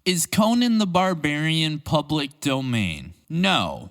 Is Conan the Barbarian public domain? No.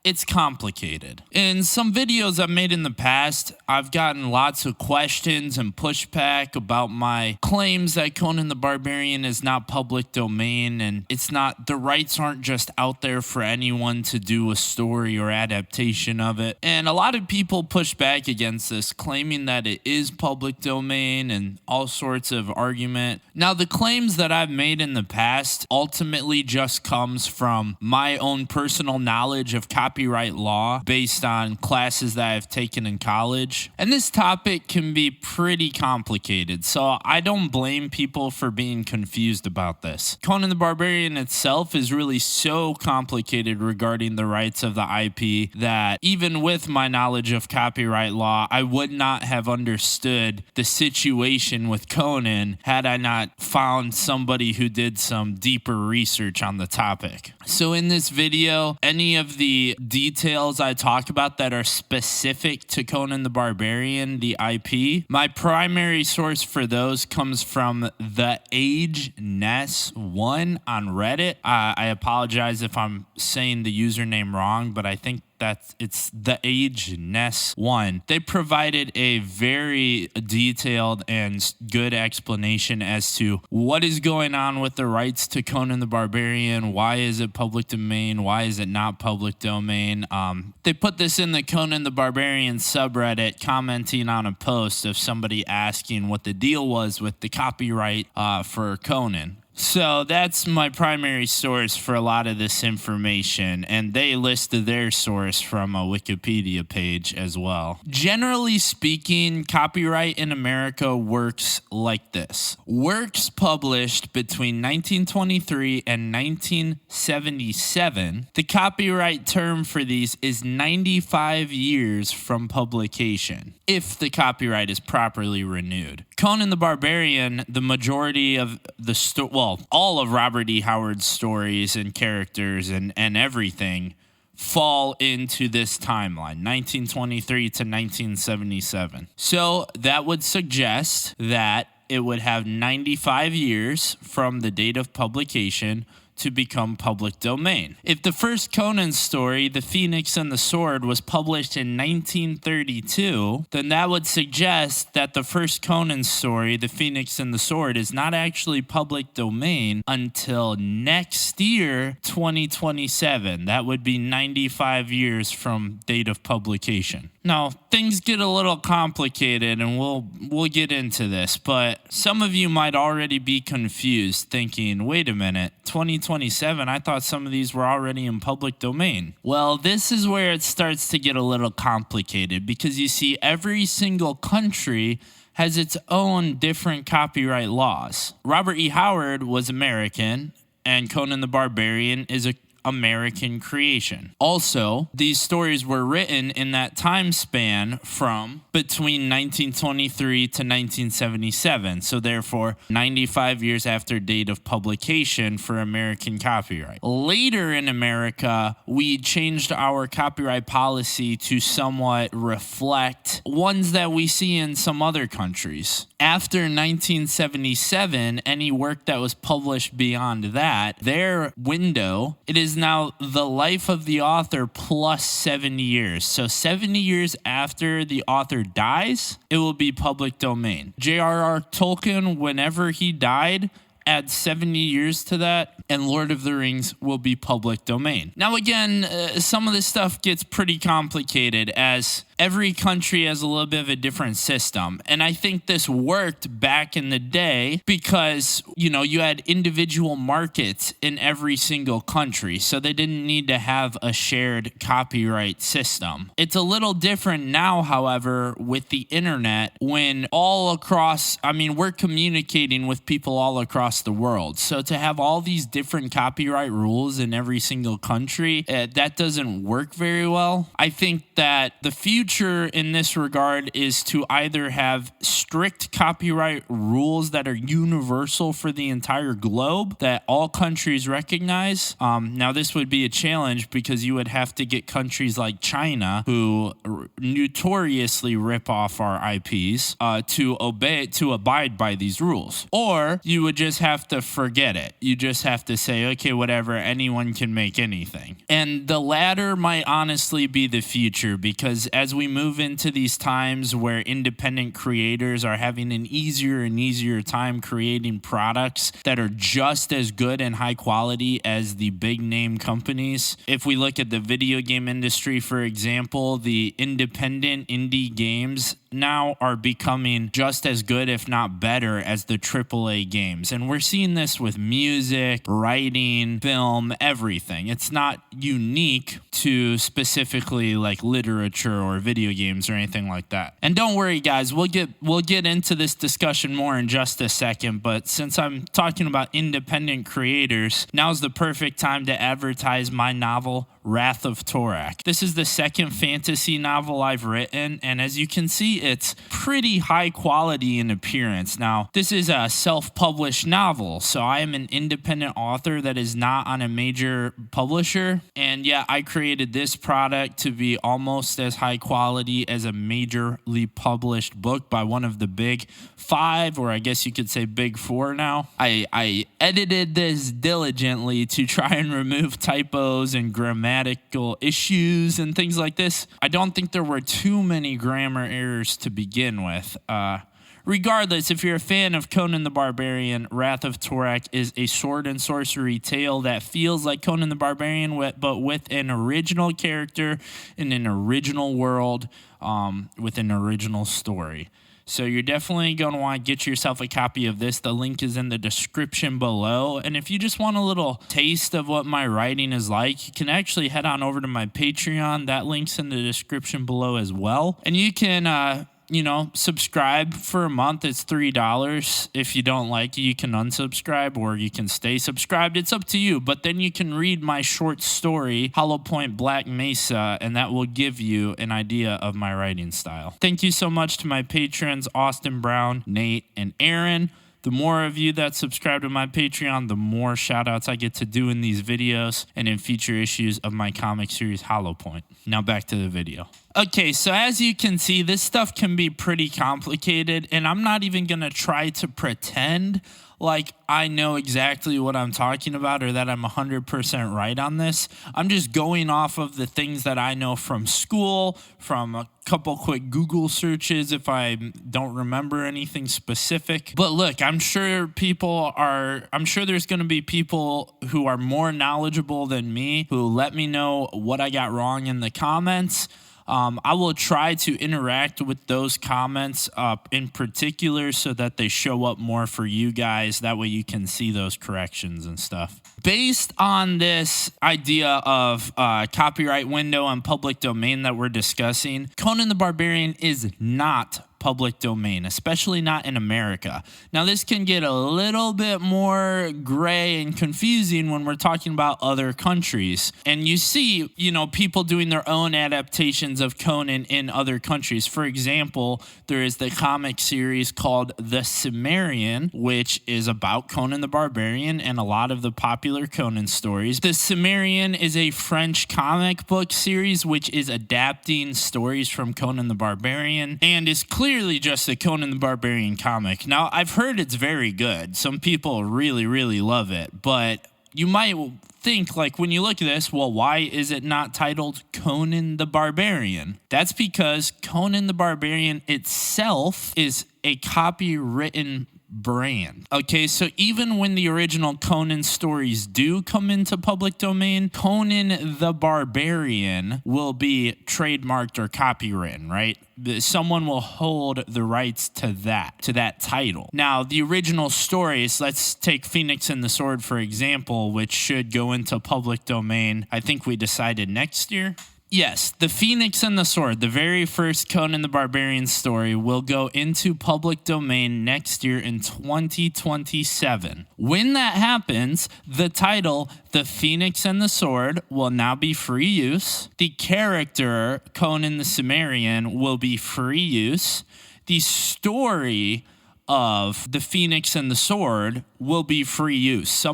It's complicated. In some videos I've made in the past, I've gotten lots of questions and pushback about my claims that Conan the Barbarian is not public domain, and the rights aren't just out there for anyone to do a story or adaptation of it. And a lot of people push back against this, claiming that it is public domain and all sorts of argument. Now, the claims that I've made in the past ultimately just comes from my own personal knowledge of copyright law based on classes that I've taken in college. And this topic can be pretty complicated, so I don't blame people for being confused about this. Conan the Barbarian itself is really so complicated regarding the rights of the IP that even with my knowledge of copyright law, I would not have understood the situation with Conan had I not found somebody who did some deeper research on the topic. So in this video, any of the details I talk about that are specific to Conan the Barbarian, the IP, my primary source for those comes from The Age Ness 1 on Reddit. I apologize if I'm saying the username wrong, but I think it's The Age Ness 1. They provided a very detailed and good explanation as to what is going on with the rights to Conan the Barbarian. Why is it public domain? Why is it not public domain? They put this in the Conan the Barbarian subreddit, commenting on a post of somebody asking what the deal was with the copyright for Conan. So that's my primary source for a lot of this information, and they listed their source from a Wikipedia page as well. Generally speaking, copyright in America works like this. Works published between 1923 and 1977, the copyright term for these is 95 years from publication, if the copyright is properly renewed. Conan the Barbarian, the majority of all of Robert E. Howard's stories and characters and everything fall into this timeline, 1923 to 1977. So that would suggest that it would have 95 years from the date of publication to become public domain. If the first Conan story, The Phoenix and the Sword, was published in 1932, then that would suggest that the first Conan story, The Phoenix and the Sword, is not actually public domain until next year, 2027. That would be 95 years from date of publication. Now, things get a little complicated, and we'll get into this, but some of you might already be confused, thinking, wait a minute, 2027, I thought some of these were already in public domain. Well, this is where it starts to get a little complicated, because you see, every single country has its own different copyright laws. Robert E. Howard was American, and Conan the Barbarian is a American creation. Also, these stories were written in that time span from between 1923 to 1977, so therefore 95 years after date of publication for American copyright. Later in America, we changed our copyright policy to somewhat reflect ones that we see in some other countries. After 1977, any work that was published beyond that, their window, it is now the life of the author plus 70 years. So 70 years after the author dies, it will be public domain. J.R.R. Tolkien, whenever he died, add 70 years to that, and Lord of the Rings will be public domain. Now again, some of this stuff gets pretty complicated as every country has a little bit of a different system. And I think this worked back in the day because, you had individual markets in every single country, so they didn't need to have a shared copyright system. It's a little different now, however, with the internet, when we're communicating with people all across the world. So to have all these different copyright rules in every single country, that doesn't work very well. I think that the future in this regard is to either have strict copyright rules that are universal for the entire globe that all countries recognize. Now, this would be a challenge because you would have to get countries like China, who notoriously rip off our IPs, to abide by these rules. Or you would just have to forget it. You just have have to say, okay, whatever, anyone can make anything. And the latter might honestly be the future, because as we move into these times where independent creators are having an easier and easier time creating products that are just as good and high quality as the big name companies. If we look at the video game industry, for example, the independent indie games now are becoming just as good, if not better, as the AAA games. And we're seeing this with music, writing, film, everything. It's not unique to specifically like literature or video games or anything like that. And don't worry, guys, we'll get into this discussion more in just a second, but since I'm talking about independent creators, now's the perfect time to advertise my novel, Wrath of Torak. This is the second fantasy novel I've written, and as you can see, it's pretty high quality in appearance. Now, this is a self-published novel, so I am an independent author that is not on a major publisher, and yeah, I created this product to be almost as high quality as a majorly published book by one of the big five, or I guess you could say big four now. I edited this diligently to try and remove typos and grammatical issues and things like this. I don't think there were too many grammar errors to begin with. Regardless, if you're a fan of Conan the Barbarian, Wrath of Torak is a sword and sorcery tale that feels like Conan the Barbarian, but with an original character in an original world, with an original story. So you're definitely going to want to get yourself a copy of this. The link is in the description below. And if you just want a little taste of what my writing is like, you can actually head on over to my Patreon. That link's in the description below as well. And you can subscribe for a month. It's $3. If you don't like it, you can unsubscribe or you can stay subscribed. It's up to you. But then you can read my short story, Hollow Point Black Mesa, and that will give you an idea of my writing style. Thank you so much to my patrons, Austin Brown, Nate, and Aaron. The more of you that subscribe to my Patreon, the more shout outs I get to do in these videos and in future issues of my comic series Hollow Point. Now back to the video. Okay, so as you can see, this stuff can be pretty complicated, and I'm not even going to try to pretend like I know exactly what I'm talking about or that I'm 100% right on this. I'm just going off of the things that I know from school, from a couple quick Google searches if I don't remember anything specific. But look, I'm sure there's going to be people who are more knowledgeable than me who let me know what I got wrong in the comments. I will try to interact with those comments in particular so that they show up more for you guys. That way you can see those corrections and stuff. Based on this idea of copyright window and public domain that we're discussing, Conan the Barbarian is not public domain, especially not in America. Now, this can get a little bit more gray and confusing when we're talking about other countries. And you see, people doing their own adaptations of Conan in other countries. For example, there is the comic series called The Cimmerian, which is about Conan the Barbarian and a lot of the popular Conan stories. The Cimmerian is a French comic book series which is adapting stories from Conan the Barbarian and is clearly just a Conan the Barbarian comic. Now, I've heard it's very good. Some people really, really love it, but you might think, like, when you look at this, well, why is it not titled Conan the Barbarian? That's because Conan the Barbarian itself is a copywritten brand. Okay, so even when the original Conan stories do come into public domain, Conan the Barbarian will be trademarked or copywritten, right? Someone will hold the rights to that title. Now, the original stories, let's take Phoenix and the Sword, for example, which should go into public domain, I think we decided next year. Yes, The Phoenix and the Sword, the very first Conan the Barbarian story, will go into public domain next year in 2027. When that happens, the title, The Phoenix and the Sword, will now be free use. The character, Conan the Cimmerian, will be free use. The story of The Phoenix and the Sword will be free use.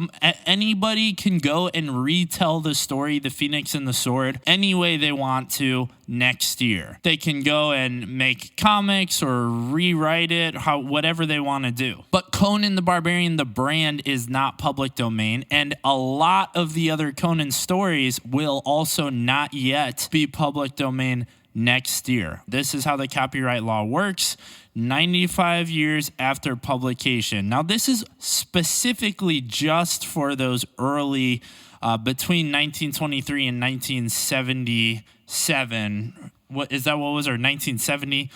Anybody can go and retell the story, The Phoenix and the Sword, any way they want to next year. They can go and make comics or rewrite it, whatever they want to do. But Conan the Barbarian, the brand, is not public domain, and a lot of the other Conan stories will also not yet be public domain next year. This is how the copyright law works. 95 years after publication. Now, this is specifically just for those early, between 1923 and 1977. What was our 1970?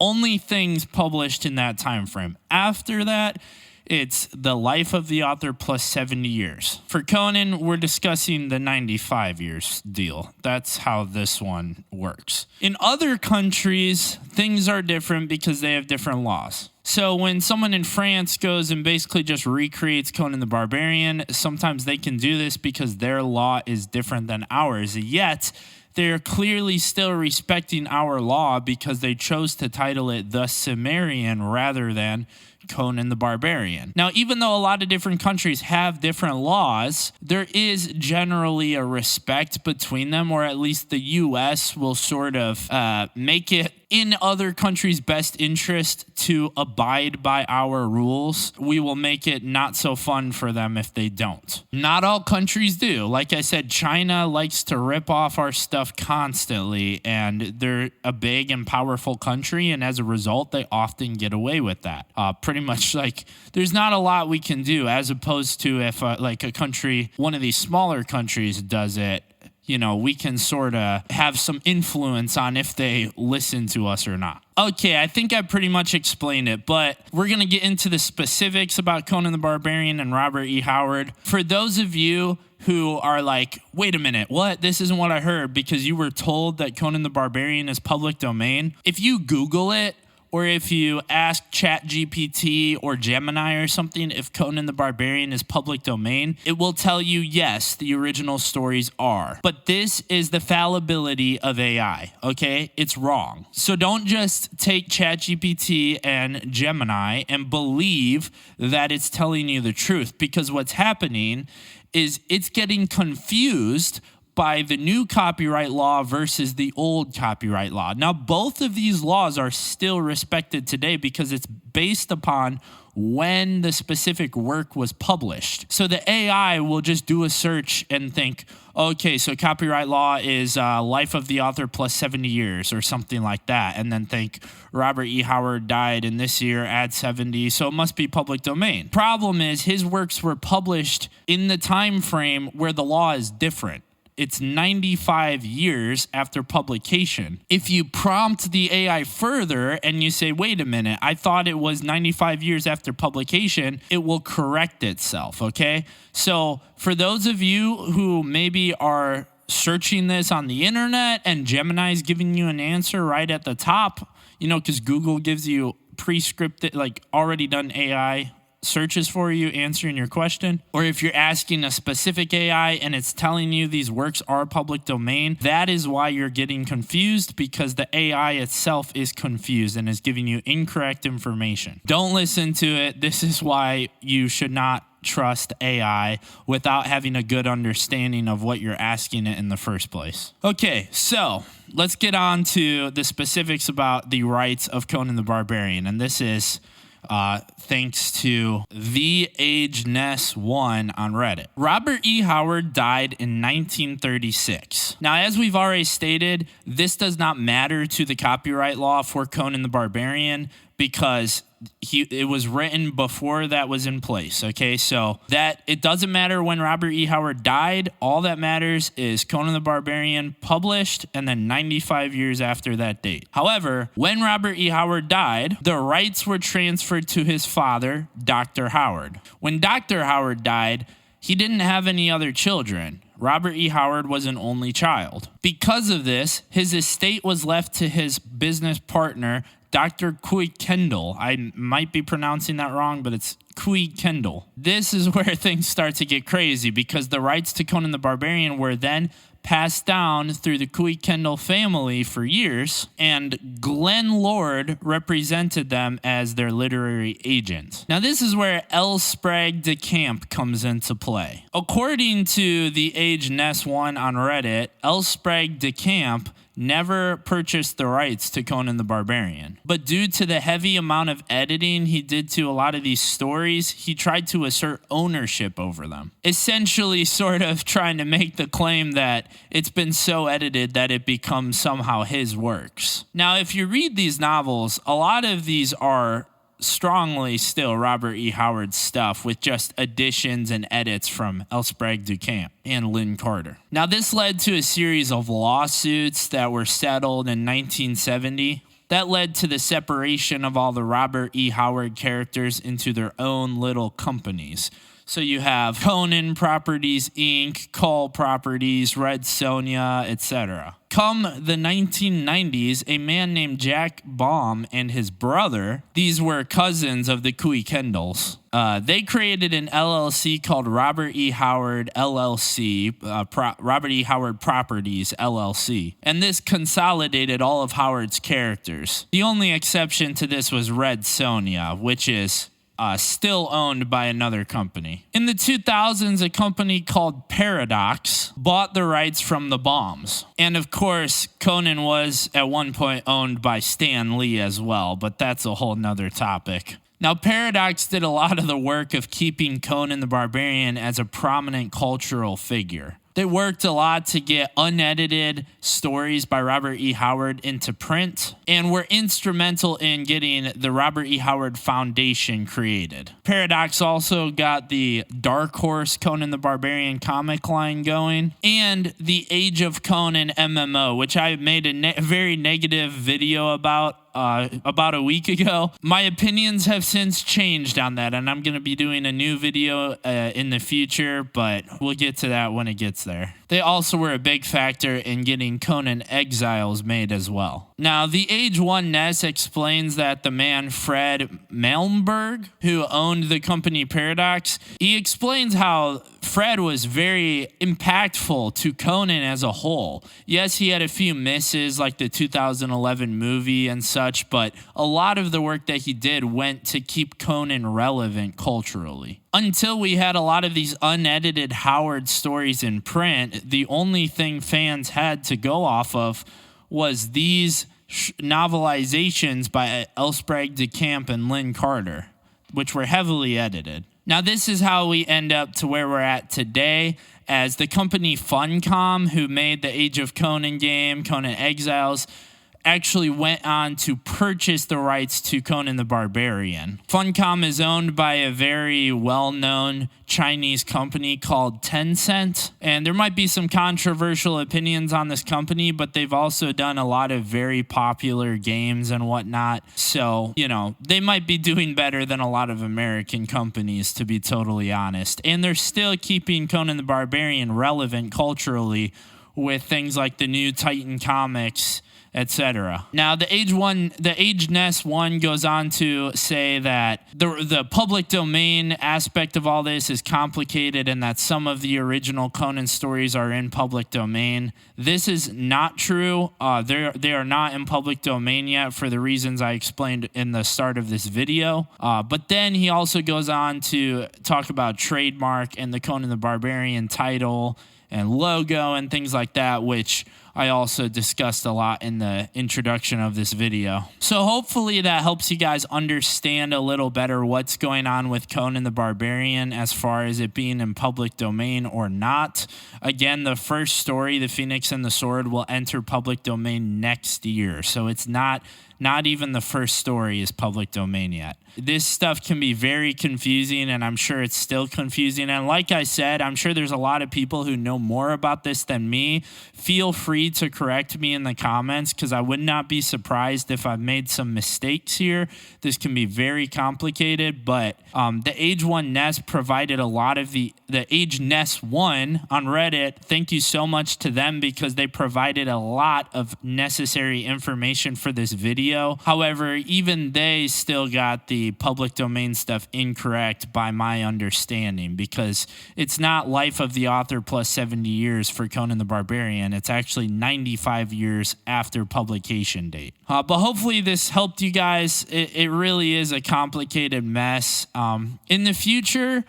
Only things published in that time frame. After that, it's the life of the author plus 70 years. For Conan, we're discussing the 95 years deal. That's how this one works. In other countries, things are different because they have different laws. So when someone in France goes and basically just recreates Conan the Barbarian, sometimes they can do this because their law is different than ours. Yet, they're clearly still respecting our law because they chose to title it The Cimmerian rather than Conan the Barbarian. Now, even though a lot of different countries have different laws, there is generally a respect between them, or at least the U.S. will sort of make it in other countries' best interest to abide by our rules. We will make it not so fun for them if they don't. Not all countries do. Like I said, China likes to rip off our stuff constantly, and they're a big and powerful country, and as a result, they often get away with that. Pretty much like there's not a lot we can do, as opposed to if like a country, one of these smaller countries does it, you know, we can sort of have some influence on if they listen to us or not. Okay, I think I pretty much explained it, but we're going to get into the specifics about Conan the Barbarian and Robert E. Howard. For those of you who are like, wait a minute, what? This isn't what I heard, because you were told that Conan the Barbarian is public domain. If you Google it, or if you ask ChatGPT or Gemini or something if Conan the Barbarian is public domain, it will tell you, yes, the original stories are. But this is the fallibility of AI, okay? It's wrong. So don't just take ChatGPT and Gemini and believe that it's telling you the truth, because what's happening is it's getting confused by the new copyright law versus the old copyright law. Now, both of these laws are still respected today because it's based upon when the specific work was published. So the AI will just do a search and think, okay, so copyright law is life of the author plus 70 years or something like that, and then think Robert E. Howard died in this year, add 70, so it must be public domain. Problem is, his works were published in the time frame where the law is different. It's 95 years after publication. If you prompt the AI further and you say, wait a minute, I thought it was 95 years after publication, it will correct itself, okay? So for those of you who maybe are searching this on the internet and Gemini is giving you an answer right at the top, you know, because Google gives you pre-scripted, like already done AI searches for you answering your question, or if you're asking a specific AI and it's telling you these works are public domain, that is why you're getting confused, because the AI itself is confused and is giving you incorrect information. Don't listen to it. This is why you should not trust AI without having a good understanding of what you're asking it in the first place. Okay, so let's get on to the specifics about the rights of Conan the Barbarian, and this is thanks to The Age Ness 1 on Reddit. Robert E. Howard died in 1936. Now, as we've already stated, this does not matter to the copyright law for Conan the Barbarian because it was written before that was in place, okay? So that it doesn't matter when Robert E. Howard died. All that matters is Conan the Barbarian published and then 95 years after that date. However, when Robert E. Howard died, the rights were transferred to his father, Dr. Howard. When Dr. Howard died, he didn't have any other children. Robert E. Howard was an only child. Because of this, his estate was left to his business partner, Dr. Kui Kendall. I might be pronouncing that wrong, but it's Kui Kendall. This is where things start to get crazy because the rights to Conan the Barbarian were then passed down through the Kui Kendall family for years, and Glenn Lord represented them as their literary agent. Now, this is where L. Sprague de Camp comes into play. According to the Age Ness 1 on Reddit, L. Sprague de Camp never purchased the rights to Conan the Barbarian. But due to the heavy amount of editing he did to a lot of these stories, he tried to assert ownership over them. Essentially sort of trying to make the claim that it's been so edited that it becomes somehow his works. Now, if you read these novels, a lot of these are strongly still Robert E. Howard's stuff with just additions and edits from L. Sprague du Camp and Lynn Carter. Now, this led to a series of lawsuits that were settled in 1970. That led to the separation of all the Robert E. Howard characters into their own little companies. So you have Conan Properties, Inc., Cull Properties, Red Sonja, etc. Come the 1990s, a man named Jack Baum and his brother, these were cousins of the Kui Kendalls, they created an LLC called Robert E. Howard LLC, Robert E. Howard Properties LLC. And this consolidated all of Howard's characters. The only exception to this was Red Sonja, which is still owned by another company. In the 2000s, a company called Paradox bought the rights from the Bombs. And of course, Conan was at one point owned by Stan Lee as well, but that's a whole nother topic. Now, Paradox did a lot of the work of keeping Conan the Barbarian as a prominent cultural figure. They worked a lot to get unedited stories by Robert E. Howard into print and were instrumental in getting the Robert E. Howard Foundation created. Paradox also got the Dark Horse Conan the Barbarian comic line going and the Age of Conan MMO, which I made a very negative video about a week ago. My opinions have since changed on that, and I'm going to be doing a new video in the future, but we'll get to that when it gets there. They also were a big factor in getting Conan Exiles made as well. Now, the Age 1 Ness explains that the man Fred Malmberg, who owned the company Paradox, he explains how Fred was very impactful to Conan as a whole. Yes, he had a few misses like the 2011 movie and such, but a lot of the work that he did went to keep Conan relevant culturally. Until we had a lot of these unedited Howard stories in print, the only thing fans had to go off of was these novelizations by L. Sprague de Camp and Lynn Carter, which were heavily edited. Now, this is how we end up to where we're at today, as the company Funcom, who made the Age of Conan game, Conan Exiles, actually went on to purchase the rights to Conan the Barbarian. Funcom is owned by a very well-known Chinese company called Tencent, and there might be some controversial opinions on this company, but they've also done a lot of very popular games and whatnot. So, they might be doing better than a lot of American companies, to be totally honest. And they're still keeping Conan the Barbarian relevant culturally with things like the new Titan comics, etc. Now, the Age Ness 1 goes on to say that the public domain aspect of all this is complicated and that some of the original Conan stories are in public domain. This is not true. They are not in public domain yet for the reasons I explained in the start of this video. But then he also goes on to talk about Trademark and the Conan the Barbarian title and logo and things like that, which I also discussed a lot in the introduction of this video. So hopefully that helps you guys understand a little better what's going on with Conan the Barbarian as far as it being in public domain or not. Again, the first story, The Phoenix and the Sword, will enter public domain next year. So it's not not even the first story is public domain yet. This stuff can be very confusing, and I'm sure it's still confusing. And like I said, I'm sure there's a lot of people who know more about this than me. Feel free to correct me in the comments, because I would not be surprised if I've made some mistakes here. This can be very complicated, but the Age 1 Nest provided a lot of the Age Nest 1 on Reddit. Thank you so much to them, because they provided a lot of necessary information for this video. However, even they still got the public domain stuff incorrect by my understanding, because it's not life of the author plus 70 years for Conan the Barbarian. It's actually 95 years after publication date. But hopefully this helped you guys. It really is a complicated mess. In the future,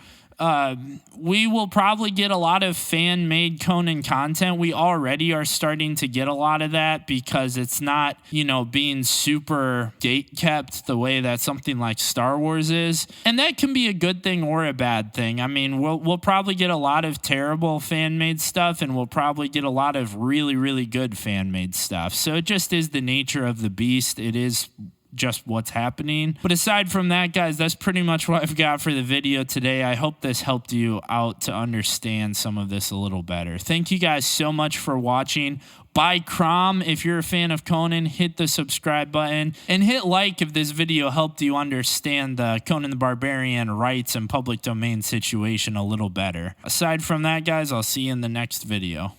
we will probably get a lot of fan-made Conan content. We already are starting to get a lot of that, because it's not, being super gate-kept the way that something like Star Wars is. And that can be a good thing or a bad thing. I mean, we'll probably get a lot of terrible fan-made stuff, and we'll probably get a lot of really, really good fan-made stuff. So it just is the nature of the beast. It is just what's happening. But aside from that, guys, that's pretty much what I've got for the video today. I hope this helped you out to understand some of this a little better. Thank you guys so much for watching. Buy Crom if you're a fan of Conan. Hit the subscribe button and hit like if this video helped you understand the Conan the Barbarian rights and public domain situation a little better. Aside from that, guys, I'll see you in the next video.